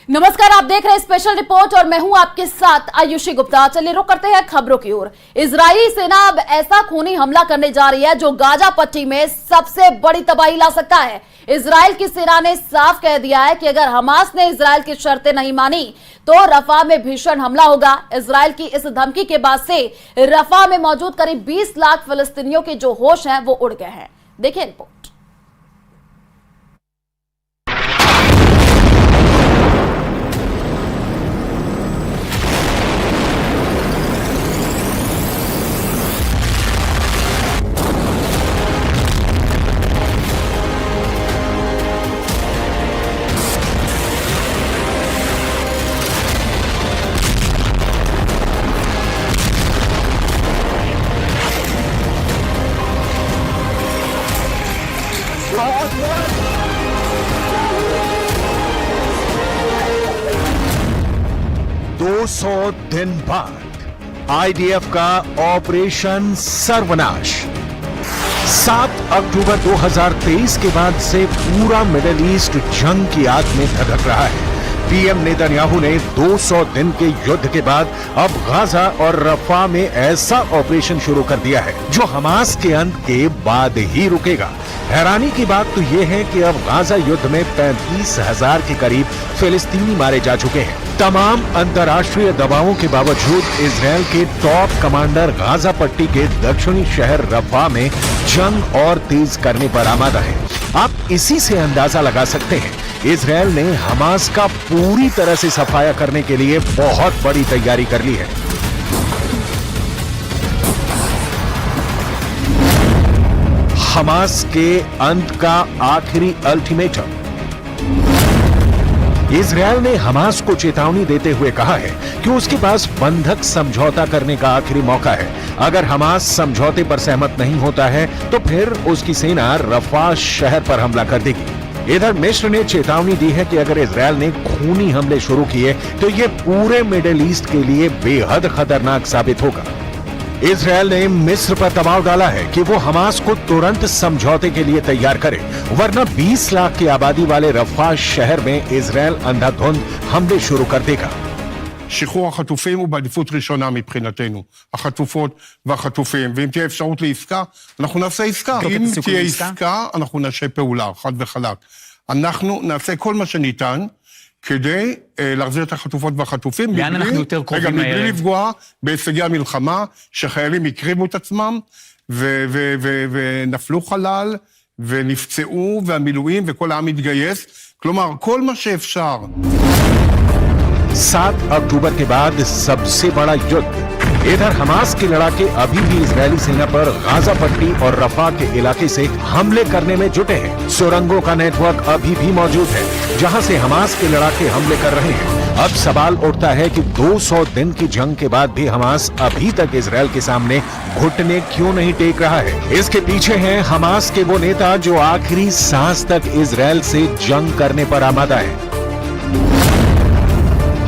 नमस्कार, आप देख रहे हैं स्पेशल रिपोर्ट और मैं हूं आपके साथ आयुषी गुप्ता। चलिए रुक करते हैं खबरों की ओर। इजरायली सेना अब ऐसा खूनी हमला करने जा रही है जो गाजा पट्टी में सबसे बड़ी तबाही ला सकता है। इजराइल की सेना ने साफ कह दिया है कि अगर हमास ने इजराइल की शर्तें नहीं मानी तो रफा में भीषण हमला होगा। इजराइल की इस धमकी के बाद से रफा में मौजूद करीब 20 लाख फिलिस्तीनियों के जो होश हैं वो उड़ गए हैं। देखिए रिपोर्ट। सौ दिन बाद आईडीएफ का ऑपरेशन सर्वनाश। 7 अक्टूबर 2023 के बाद से पूरा मिडिल ईस्ट जंग की आग में धधक रहा है। पीएम नेतन्याहू ने 200 दिन के युद्ध के बाद अब गाजा और रफा में ऐसा ऑपरेशन शुरू कर दिया है जो हमास के अंत के बाद ही रुकेगा। हैरानी की बात तो यह है कि अब गाजा युद्ध में 35,000 के करीब फिलिस्तीनी मारे जा चुके हैं। तमाम अंतर्राष्ट्रीय दबावों के बावजूद इजराइल के टॉप कमांडर गाजा पट्टी के दक्षिणी शहर रफा में जंग और तेज करने पर आमादा है। आप इसी से अंदाजा लगा सकते हैं इजराइल ने हमास का पूरी तरह से सफाया करने के लिए बहुत बड़ी तैयारी कर ली है। हमास के अंत का आखिरी अल्टीमेटम। इजराइल ने हमास को चेतावनी देते हुए कहा है कि उसके पास बंधक समझौता करने का आखिरी मौका है। अगर हमास समझौते पर सहमत नहीं होता है तो फिर उसकी सेना रफा शहर पर हमला कर देगी। इधर मिस्र ने चेतावनी दी है कि अगर इजराइल ने खूनी हमले शुरू किए तो ये पूरे मिडिल ईस्ट के लिए बेहद खतरनाक साबित होगा। इजराइल ने मिस्र पर दबाव डाला है कि वो हमास को तुरंत समझौते के लिए तैयार करे, वरना 20 लाख की आबादी वाले रफा शहर में इजराइल अंधाधुंध हमले शुरू कर देगा। שחרור החטופים הוא בעדיפות ראשונה מבחינתנו, החטופות והחטופים, ואם תהיה אפשרות לעסקה, אנחנו נעשה עסקה. אם תהיה עסקה, אנחנו נעשה פעולה, חד וחלק. אנחנו נעשה כל מה שניתן כדי להחזיר את החטופות והחטופים, לאן אנחנו יותר קרובים הערב? מבלי לפגוע בהישגי המלחמה, שחיילים הקריבו את עצמם, ונפלו חלל, ונפצעו, והמילואים, וכל העם התגייס. כלומר, כל מה שאפשר. 7 अक्टूबर के बाद सबसे बड़ा युद्ध। इधर हमास के लड़ाके अभी भी इजरायली सेना पर गाजा पट्टी और रफा के इलाके से हमले करने में जुटे हैं। सुरंगों का नेटवर्क अभी भी मौजूद है जहां से हमास के लड़ाके हमले कर रहे हैं। अब सवाल उठता है कि 200 दिन की जंग के बाद भी हमास अभी तक इजरायल के सामने घुटने क्यों नहीं टेक रहा है। इसके पीछे हैं हमास के वो नेता जो आखिरी सांस तक इजरायल से जंग करने पर आमादा है।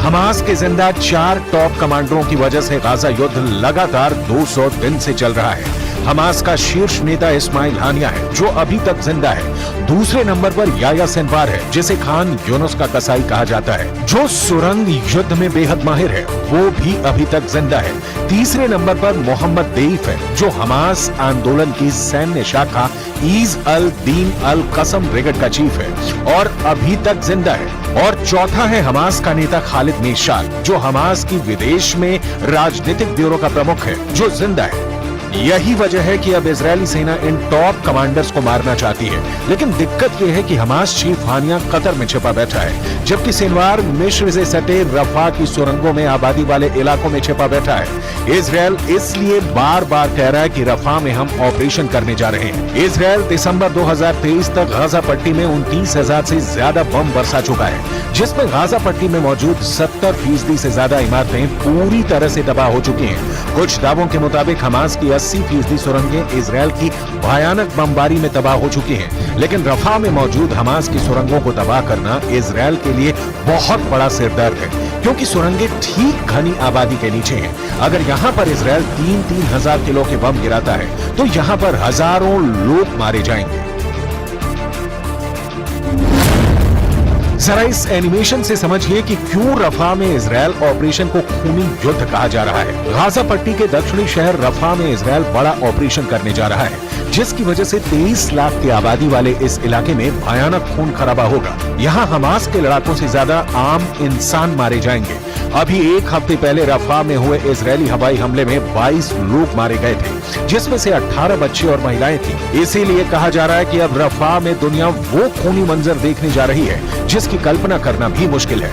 हमास के जिंदा 4 टॉप कमांडरों की वजह से गाजा युद्ध लगातार 200 दिन से चल रहा है। हमास का शीर्ष नेता इस्माइल हानिया है जो अभी तक जिंदा है। दूसरे नंबर पर याया सिनवार है जिसे खान यूनुस का कसाई कहा जाता है, जो सुरंग युद्ध में बेहद माहिर है, वो भी अभी तक जिंदा है। तीसरे नंबर पर मोहम्मद देईफ है जो हमास आंदोलन की सैन्य शाखा ईज अल दीन अल कसम ब्रिगेड का चीफ है और अभी तक जिंदा है। और चौथा है हमास का नेता खालिद मेशाल जो हमास की विदेश में राजनीतिक ब्यूरो का प्रमुख है, जो जिंदा है। यही वजह है कि अब इजरायली सेना इन टॉप कमांडर्स को मारना चाहती है, लेकिन दिक्कत यह है कि हमास चीफ हानिया कतर में छिपा बैठा है, जबकि सिनवार मिस्र से सटे रफा की सुरंगों में आबादी वाले इलाकों में छिपा बैठा है। इजरायल इसलिए बार बार कह रहा है कि रफा में हम ऑपरेशन करने जा रहे हैं। इजरायल दिसंबर 2023 तक गाजा पट्टी में 29,000 से ज्यादा बम बरसा चुका है, जिसमें गाजा पट्टी में मौजूद 70% से ज्यादा इमारतें पूरी तरह से तबाह हो चुकी हैं। कुछ दावों के मुताबिक हमास की 80% सुरंगें इजरायल की भयानक बमबारी में तबाह हो चुकी हैं, लेकिन रफा में मौजूद हमास की सुरंगों को तबाह करना इजरायल के लिए बहुत बड़ा सिरदर्द है, क्योंकि सुरंगें ठीक घनी आबादी के नीचे हैं। अगर यहाँ पर इजरायल 3-3 हजार किलो के बम गिराता है तो यहाँ पर हजारों लोग मारे जाएंगे। जरा इस एनिमेशन से समझिए कि क्यों रफा में इजरायल ऑपरेशन को खूनी युद्ध कहा जा रहा है। गाजा पट्टी के दक्षिणी शहर रफा में इजरायल बड़ा ऑपरेशन करने जा रहा है, जिसकी वजह से 23 लाख की आबादी वाले इस इलाके में भयानक खून खराबा होगा। यहाँ हमास के लड़ाकों से ज्यादा आम इंसान मारे जाएंगे। अभी एक हफ्ते पहले रफा में हुए इजरायली हवाई हमले में 22 लोग मारे गए थे, जिसमें से 18 बच्चे और महिलाएं थी। इसीलिए कहा जा रहा है कि अब रफा में दुनिया वो खूनी मंजर देखने जा रही है जिसकी कल्पना करना भी मुश्किल है।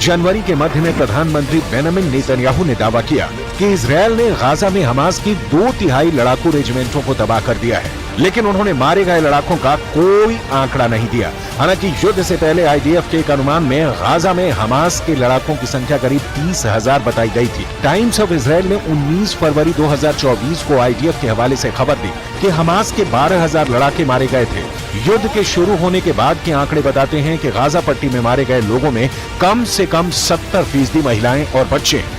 जनवरी के मध्य में प्रधानमंत्री बेंजामिन नेतन्याहू ने दावा किया कि इजरायल ने गाजा में हमास की 2/3 लड़ाकू रेजिमेंटों को तबाह कर दिया है, लेकिन उन्होंने मारे गए लड़ाकों का कोई आंकड़ा नहीं दिया। हालांकि युद्ध से पहले आईडीएफ के एक अनुमान में गाजा में हमास के लड़ाकों की संख्या करीब 30,000 बताई गई थी। टाइम्स ऑफ इजरायल ने 19 फरवरी 2024 को आईडीएफ के हवाले से खबर दी कि हमास के 12,000 लड़ाके मारे गए थे। युद्ध के शुरू होने के बाद के आंकड़े बताते हैं कि गाजा पट्टी में मारे गए लोगों में कम से कम 70% महिलाएं और बच्चे हैं।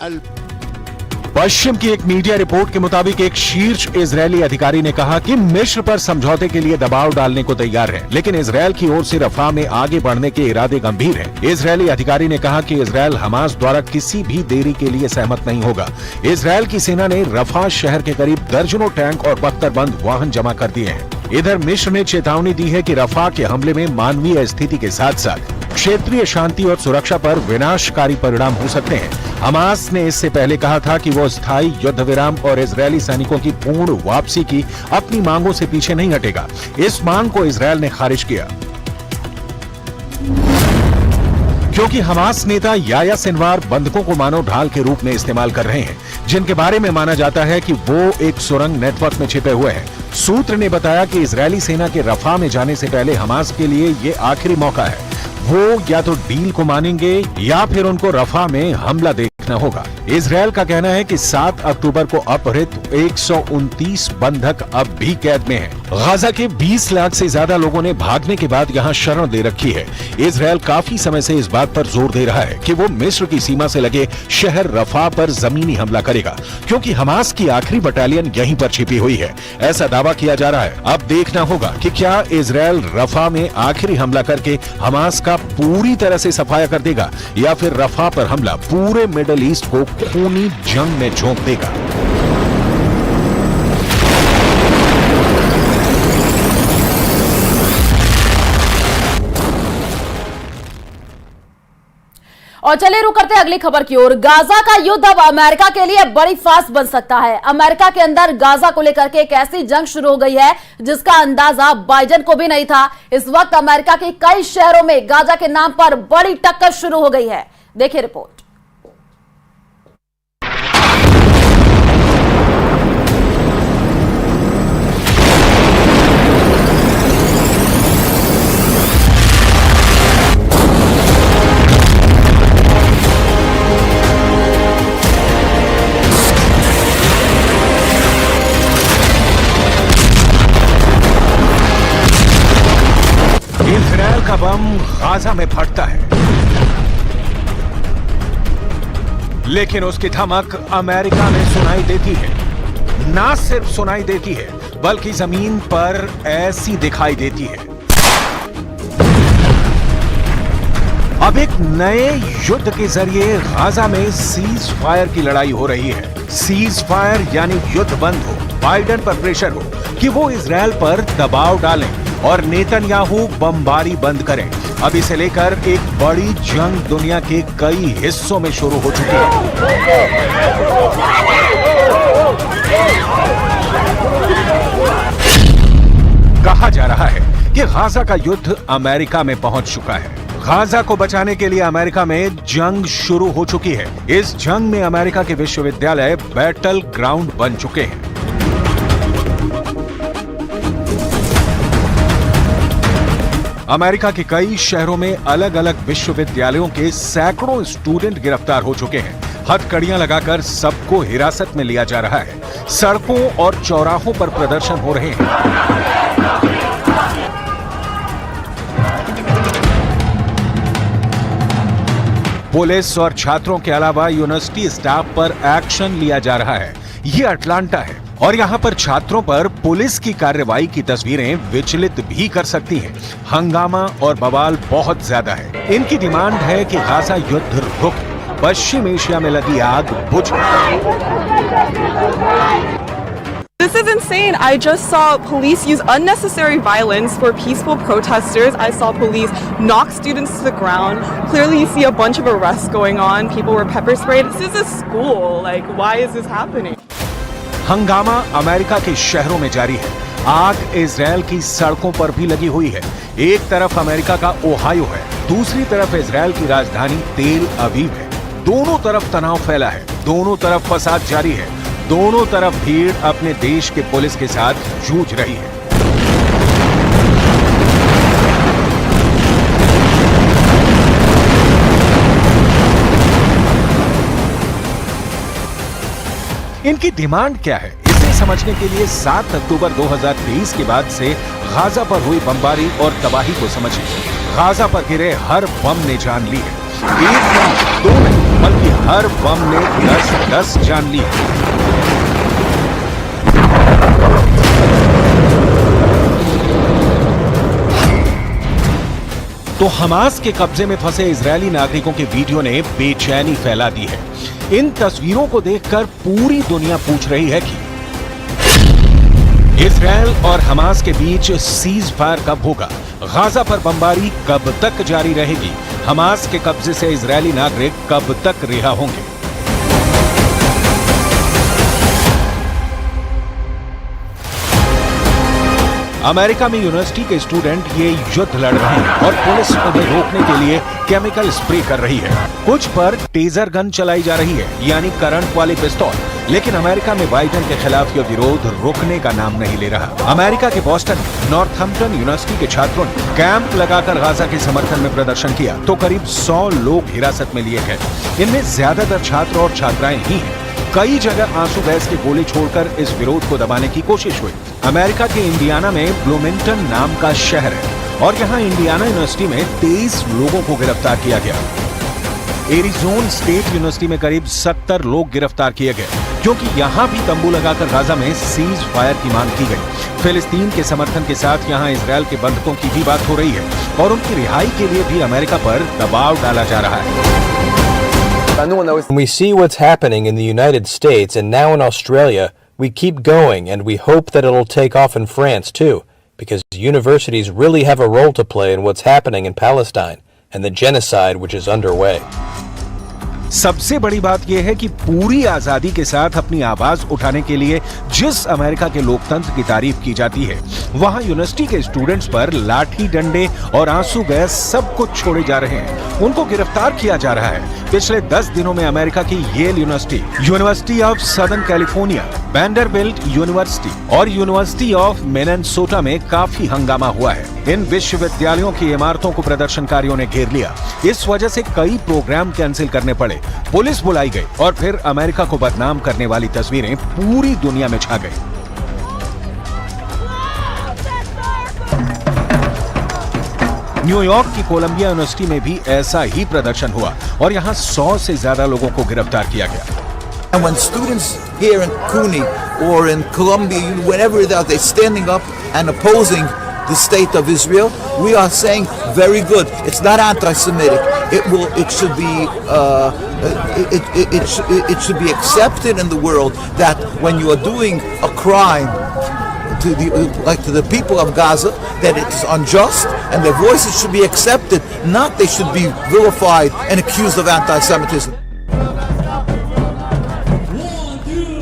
1000। पश्चिम की एक मीडिया रिपोर्ट के मुताबिक एक शीर्ष इजरायली अधिकारी ने कहा कि मिस्र पर समझौते के लिए दबाव डालने को तैयार है, लेकिन इजरायल की ओर से रफा में आगे बढ़ने के इरादे गंभीर हैं। इजरायली अधिकारी ने कहा कि इजरायल हमास द्वारा किसी भी देरी के लिए सहमत नहीं होगा। इजरायल की सेना ने रफा शहर के करीब दर्जनों टैंक और बख्तरबंद वाहन जमा कर दिए हैं। इधर मिस्र ने चेतावनी दी है कि रफा के हमले में मानवीय स्थिति के साथ साथ क्षेत्रीय शांति और सुरक्षा पर विनाशकारी परिणाम हो सकते हैं। हमास ने इससे पहले कहा था कि वो स्थायी युद्ध विराम और इजरायली सैनिकों की पूर्ण वापसी की अपनी मांगों से पीछे नहीं हटेगा। इस मांग को इजरायल ने खारिज किया, क्योंकि हमास नेता याया सिनवार बंधकों को मानव ढाल के रूप में इस्तेमाल कर रहे हैं, जिनके बारे में माना जाता है कि वो एक सुरंग नेटवर्क में छिपे हुए हैं। सूत्र ने बताया कि इजरायली सेना के रफा में जाने से पहले हमास के लिए ये आखिरी मौका है। वो या तो डील को मानेंगे या फिर उनको रफा में हमला देखना होगा। इजरायल का कहना है कि 7 अक्टूबर को अपहृत 129 बंधक अब भी कैद में हैं। गाजा के 20 लाख से ज्यादा लोगों ने भागने के बाद यहाँ शरण दे रखी है। इजरायल काफी समय से इस बात पर जोर दे रहा है कि वो मिस्र की सीमा से लगे शहर रफा पर जमीनी हमला करेगा, क्योंकि हमास की आखिरी बटालियन यहीं पर छिपी हुई है। ऐसा दावा किया जा रहा है। अब देखना होगा कि क्या इजरायल रफा में आखिरी हमला करके हमास का पूरी तरह से सफाया कर देगा या फिर रफा पर हमला पूरे मिडल ईस्ट को खूनी जंग में झोंक देगा। और चलिए रुक करते हैं अगली खबर की ओर। गाजा का युद्ध अब अमेरिका के लिए बड़ी फास्ट बन सकता है। अमेरिका के अंदर गाजा को लेकर के एक ऐसी जंग शुरू हो गई है जिसका अंदाजा बाइडेन को भी नहीं था। इस वक्त अमेरिका के कई शहरों में गाजा के नाम पर बड़ी टक्कर शुरू हो गई है। देखिए रिपोर्ट। इजरायल का बम गाजा में फटता है, लेकिन उसकी धमक अमेरिका में सुनाई देती है। ना सिर्फ सुनाई देती है बल्कि जमीन पर ऐसी दिखाई देती है। अब एक नए युद्ध के जरिए गाजा में सीज फायर की लड़ाई हो रही है। सीज फायर यानी युद्ध बंद हो, बाइडेन पर प्रेशर हो कि वो इजरायल पर दबाव डालें और नेतन्याहू बमबारी बंद करें। अब इसे लेकर एक बड़ी जंग दुनिया के कई हिस्सों में शुरू हो चुकी है। कहा जा रहा है कि गाजा का युद्ध अमेरिका में पहुंच चुका है। गाजा को बचाने के लिए अमेरिका में जंग शुरू हो चुकी है। इस जंग में अमेरिका के विश्वविद्यालय बैटल ग्राउंड बन चुके हैं। अमेरिका के कई शहरों में अलग अलग विश्वविद्यालयों के सैकड़ों स्टूडेंट गिरफ्तार हो चुके हैं। हथकड़ियां लगाकर सबको हिरासत में लिया जा रहा है। सड़कों और चौराहों पर प्रदर्शन हो रहे हैं। पुलिस और छात्रों के अलावा यूनिवर्सिटी स्टाफ पर एक्शन लिया जा रहा है। ये अटलांटा है और यहाँ पर छात्रों पर पुलिस की कार्रवाई की तस्वीरें विचलित भी कर सकती हैं। हंगामा और बवाल बहुत ज्यादा है। इनकी डिमांड है कि गाजा युद्ध रुके, पश्चिम एशिया में लगी आग बुझ जाए। This is insane. I just saw police use unnecessary violence for peaceful protesters. I saw police knock students to the ground. Clearly, you see a bunch of arrests going on. People were pepper sprayed. This is a school. Like, why is this happening? हंगामा America के शहरों में जारी है। आग Israel की सड़कों पर भी लगी हुई है। एक तरफ अमेरिका का ओहायो है, दूसरी तरफ इजरायल की राजधानी तेल अवीव है। दोनों तरफ तनाव फैला है, दोनों तरफ फसाद जारी है, दोनों तरफ भीड़ अपने देश के पुलिस के साथ जूझ रही है। इनकी डिमांड क्या है, इसे समझने के लिए 7 अक्टूबर 2023 के बाद से गाजा पर हुई बमबारी और तबाही को समझिए। गाजा पर गिरे हर बम ने जान ली है। एक नहीं, दो नहीं, बल्कि हर बम ने 10-10 जान ली है। तो हमास के कब्जे में फंसे इजरायली नागरिकों के वीडियो ने बेचैनी फैला दी है। इन तस्वीरों को देखकर पूरी दुनिया पूछ रही है कि इजरायल और हमास के बीच सीज फायर कब होगा? गाजा पर बमबारी कब तक जारी रहेगी? हमास के कब्जे से इजरायली नागरिक कब तक रिहा होंगे? अमेरिका में यूनिवर्सिटी के स्टूडेंट ये युद्ध लड़ रहे हैं और पुलिस उन्हें रोकने के लिए केमिकल स्प्रे कर रही है। कुछ पर टेजर गन चलाई जा रही है, यानी करंट वाले पिस्तौल। लेकिन अमेरिका में बाइडेन के खिलाफ यह विरोध रुकने का नाम नहीं ले रहा। अमेरिका के बॉस्टन में नॉर्थहैम्पटन यूनिवर्सिटी के छात्रों ने कैंप लगाकर गाजा के समर्थन में प्रदर्शन किया तो करीब 100 लोग हिरासत में लिए गए। इनमें ज्यादातर छात्र और छात्राएं ही हैं। कई जगह आंसू गैस के गोले छोड़कर इस विरोध को दबाने की कोशिश हुई। अमेरिका के इंडियाना में ब्लूमिंगटन नाम का शहर है और यहाँ इंडियाना यूनिवर्सिटी में 23 लोगों को गिरफ्तार किया गया। एरिजोना स्टेट यूनिवर्सिटी में करीब 70 लोग गिरफ्तार किए गए क्योंकि यहाँ भी तंबू लगाकर गाजा में सीज फायर की मांग की गई। फिलिस्तीन के समर्थन के साथ यहाँ इजरायल के बंधकों की भी बात हो रही है और उनकी रिहाई के लिए भी अमेरिका पर दबाव डाला जा रहा है। We see what's happening in the United States and now in Australia. We keep going and we hope that it'll take off in France too, because universities really have a role to play in what's happening in Palestine and the genocide which is underway. सबसे बड़ी बात यह है कि पूरी आजादी के साथ अपनी आवाज उठाने के लिए जिस अमेरिका के लोकतंत्र की तारीफ की जाती है, वहां यूनिवर्सिटी के स्टूडेंट्स पर लाठी डंडे और आंसू गैस सब कुछ छोड़े जा रहे हैं। उनको गिरफ्तार किया जा रहा है। पिछले 10 दिनों में अमेरिका की Yale university, university of southern California, Vanderbilt university और यूनिवर्सिटी ऑफ मिनेसोटा में काफी हंगामा हुआ है। इन विश्वविद्यालयों की इमारतों को प्रदर्शनकारियों ने घेर लिया। इस वजह से कई प्रोग्राम कैंसिल करने पड़े, पुलिस बुलाई गई और फिर अमेरिका को बदनाम करने वाली तस्वीरें पूरी दुनिया में छा गई। न्यूयॉर्क की कोलंबिया यूनिवर्सिटी में भी ऐसा ही प्रदर्शन हुआ और यहाँ 100 से ज्यादा लोगों को गिरफ्तार किया गया। And when students here in CUNY or in Columbia, whenever they're standing up and opposing the state of Israel, we are saying very good. It's not anti-Semitic. It should be it should be accepted in the world that when you are doing a crime to the people of Gaza, that it's unjust and their voices should be accepted, not they should be vilified and accused of anti-Semitism.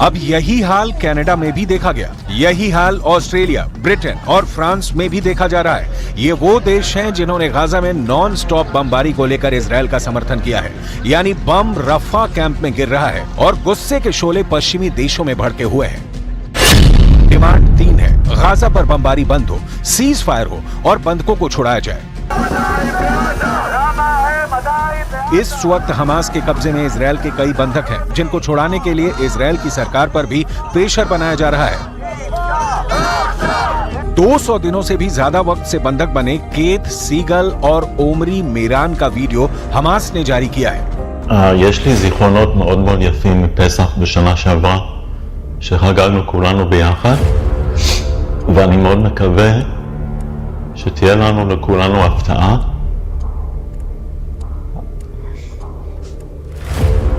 अब यही हाल Canada में भी देखा गया। यही हाल Australia, Britain और France में भी देखा जा रहा है। ये वो देश हैं जिन्होंने गाजा में नॉन स्टॉप बमबारी को लेकर इजरायल का समर्थन किया है, यानी बम रफा कैंप में गिर रहा है और गुस्से के शोले पश्चिमी देशों में भड़के हुए हैं। डिमांड 3 है, गाजा पर बमबारी बंद हो, सीज फायर हो और बंधकों को छुड़ाया जाए। इस वक्त हमास के कब्जे में इजरायल के कई बंधक हैं, जिनको छुड़ाने के लिए इजरायल की सरकार पर भी प्रेशर बनाया जा रहा है। 200 दिनों से भी ज्यादा वक्त से बंधक बने केत सीगल और ओमरी मेरान का वीडियो हमास ने जारी किया है। יש לי זיכרונות מאוד מאוד יפים מפסח בשנה שעברה, שחגגנו כולנו ביחד, ואני מאוד מקווה שתהיה לנו לכולנו הפתעה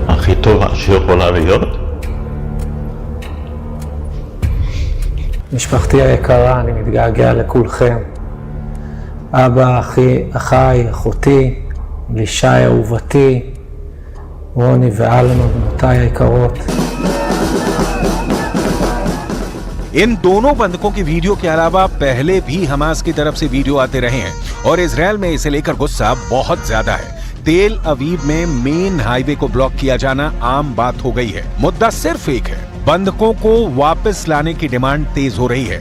הכי טובה שיכולה להיות. משפחתי היקרה, אני מתגעגע לכולכם. אבא, אחיי, אחותי, לישי אהובתי, רוני ואלמה, בנותיי היקרות. इन दोनों बंधकों की वीडियो के अलावा पहले भी हमास की तरफ से वीडियो आते रहे हैं और इजरायल में इसे लेकर गुस्सा बहुत ज्यादा है। तेल अवीव में मेन हाईवे को ब्लॉक किया जाना आम बात हो गई है। मुद्दा सिर्फ एक है, बंधकों को वापस लाने की डिमांड तेज हो रही है।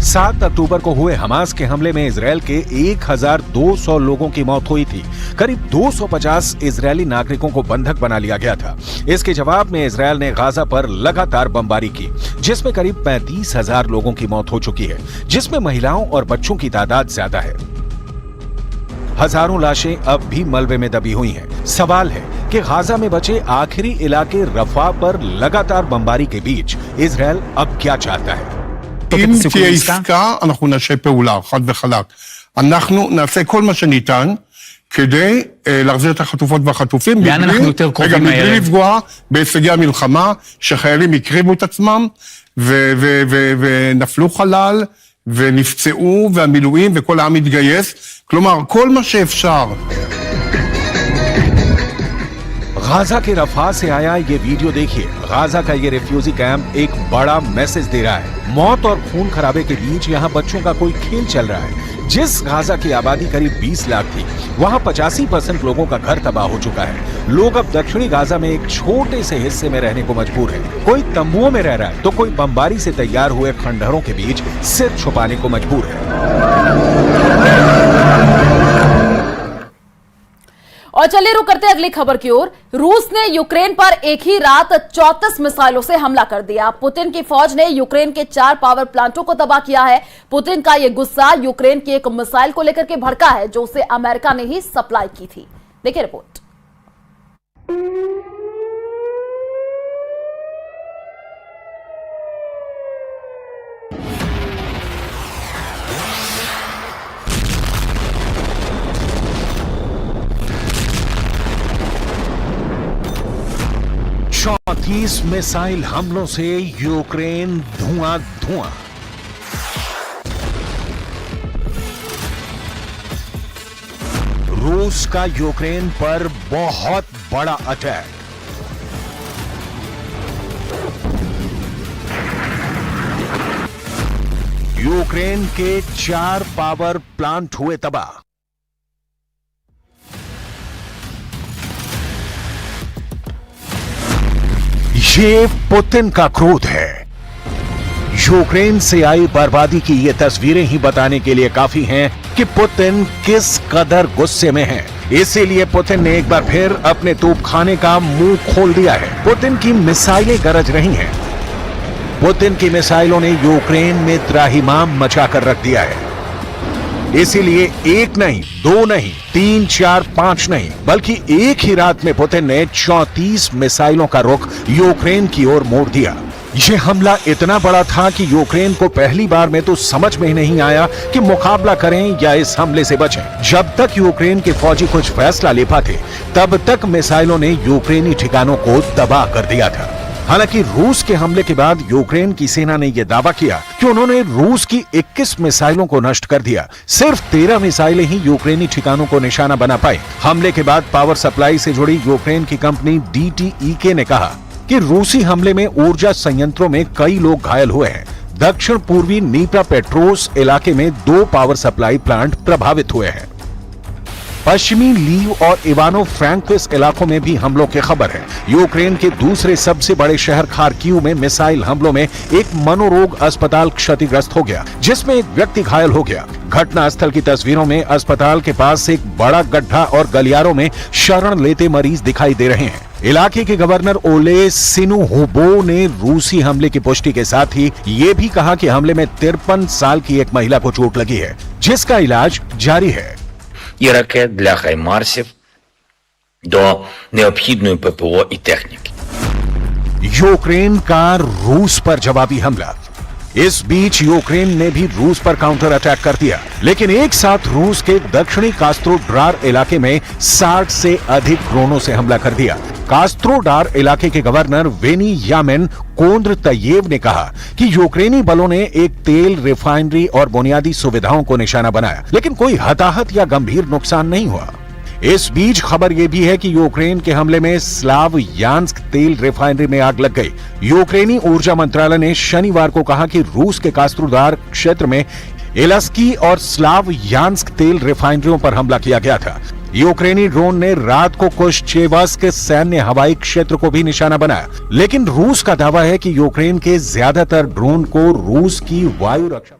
7 अक्टूबर को हुए हमास के हमले में इजरायल के 1200 लोगों की मौत हुई थी। करीब 250 इजरायली नागरिकों को बंधक बना लिया गया था। इसके जवाब में इजरायल ने गाजा पर लगातार बमबारी की, जिसमें करीब 35,000 लोगों की मौत हो चुकी है, जिसमें महिलाओं और बच्चों की तादाद ज्यादा है। हजारों लाशें अब भी मलबे में दबी हुई हैं। सवाल है कि गाजा में बचे आखिरी इलाके रफा पर लगातार बमबारी के बीच इजरायल अब क्या चाहता है? אם תהיה עסקה, אנחנו נעשה פעולה, חד וחלק. אנחנו נעשה כל מה שניתן כדי להחזיר את החטופות והחטופים, מבלי לפגוע בהישגי המלחמה, שחיילים הקריבו את עצמם, ונפלו חלל, ונפצעו, והמילואים, וכל העם התגייס. כלומר, כל מה שאפשר. गाजा के रफा से आया ये वीडियो देखिए। गाजा का ये रिफ्यूजी कैंप एक बड़ा मैसेज दे रहा है। मौत और खून खराबे के बीच यहाँ बच्चों का कोई खेल चल रहा है। जिस गाजा की आबादी करीब 20 लाख थी, वहाँ 85% लोगों का घर तबाह हो चुका है। लोग अब दक्षिणी गाजा में एक छोटे से हिस्से में रहने को मजबूर है। कोई तंबुओं में रह रहा है तो कोई बमबारी से तैयार हुए खंडहरों के बीच सिर छुपाने को मजबूर है। और चलिए रुक करते हैं अगली खबर की ओर। रूस ने यूक्रेन पर एक ही रात 34 मिसाइलों से हमला कर दिया। पुतिन की फौज ने यूक्रेन के 4 पावर प्लांटों को तबाह किया है। पुतिन का यह गुस्सा यूक्रेन की एक मिसाइल को लेकर के भड़का है, जो उसे अमेरिका ने ही सप्लाई की थी। देखिए रिपोर्ट। चौंतीस मिसाइल हमलों से यूक्रेन धुआं धुआं। रूस का यूक्रेन पर बहुत बड़ा अटैक। यूक्रेन के 4 पावर प्लांट हुए तबाह। ये पुतिन का क्रोध है। यूक्रेन से आई बर्बादी की ये तस्वीरें ही बताने के लिए काफी हैं कि पुतिन किस कदर गुस्से में है। इसीलिए पुतिन ने एक बार फिर अपने तोपखाने का मुंह खोल दिया है। पुतिन की मिसाइलें गरज रही हैं। पुतिन की मिसाइलों ने यूक्रेन में त्राहिमाम मचा कर रख दिया है। इसीलिए 1 नहीं, 2 नहीं, 3, 4, 5 नहीं, बल्कि एक ही रात में पुतिन ने 34 मिसाइलों का रुख यूक्रेन की ओर मोड़ दिया। यह हमला इतना बड़ा था कि यूक्रेन को पहली बार में तो समझ में ही नहीं आया कि मुकाबला करें या इस हमले से बचें। जब तक यूक्रेन के फौजी कुछ फैसला ले पाते, तब तक मिसाइलों ने यूक्रेनी ठिकानों को तबाह कर दिया था। हालांकि रूस के हमले के बाद यूक्रेन की सेना ने यह दावा किया कि उन्होंने रूस की 21 मिसाइलों को नष्ट कर दिया। सिर्फ 13 मिसाइलें ही यूक्रेनी ठिकानों को निशाना बना पाई। हमले के बाद पावर सप्लाई से जुड़ी यूक्रेन की कंपनी DTEK ने कहा, कि रूसी हमले में ऊर्जा संयंत्रों में कई लोग घायल हुए हैं। दक्षिण पूर्वी नीप्रोपेट्रोव्स्क इलाके में 2 पावर सप्लाई प्लांट प्रभावित हुए हैं। पश्चिमी लीव और इवानो फ्रैंकोविस्क इलाकों में भी हमलों की खबर है। यूक्रेन के दूसरे सबसे बड़े शहर खार्किव में मिसाइल हमलों में एक मनोरोग अस्पताल क्षतिग्रस्त हो गया, जिसमें एक व्यक्ति घायल हो गया। घटनास्थल की तस्वीरों में अस्पताल के पास एक बड़ा गड्ढा और गलियारों में शरण लेते मरीज दिखाई दे रहे हैं। इलाके के गवर्नर ओले सिनुहोबो ने रूसी हमले की पुष्टि के साथ ही ये भी कहा कि हमले में 53 साल की एक महिला को चोट लगी है, जिसका इलाज जारी है। І ракет для хаймарсів до необхідної ППО і техніки. यूक्रेन का रूस पर जवाबी हमला। इस बीच यूक्रेन ने भी रूस पर काउंटर अटैक कर दिया, लेकिन एक साथ रूस के दक्षिणी कास्त्रोडार इलाके में 60 से अधिक ड्रोनों से हमला कर दिया। कास्त्रोडार इलाके के गवर्नर वेनियामिन कोंद्रतयेव ने कहा कि यूक्रेनी बलों ने एक तेल रिफाइनरी और बुनियादी सुविधाओं को निशाना बनाया, लेकिन कोई हताहत या गंभीर नुकसान नहीं हुआ। इस बीच खबर यह भी है कि यूक्रेन के हमले में स्लावयान्स्क तेल रिफाइनरी में आग लग गई। यूक्रेनी ऊर्जा मंत्रालय ने शनिवार को कहा कि रूस के कास्त्रोदार क्षेत्र में इलस्की और स्लावयान्स्क तेल रिफाइनरियों पर हमला किया गया था। यूक्रेनी ड्रोन ने रात को कुश्चेवास्क सैन्य हवाई क्षेत्र को भी निशाना बनाया, लेकिन रूस का दावा है कि यूक्रेन के ज्यादातर ड्रोन को रूस की वायु रक्षा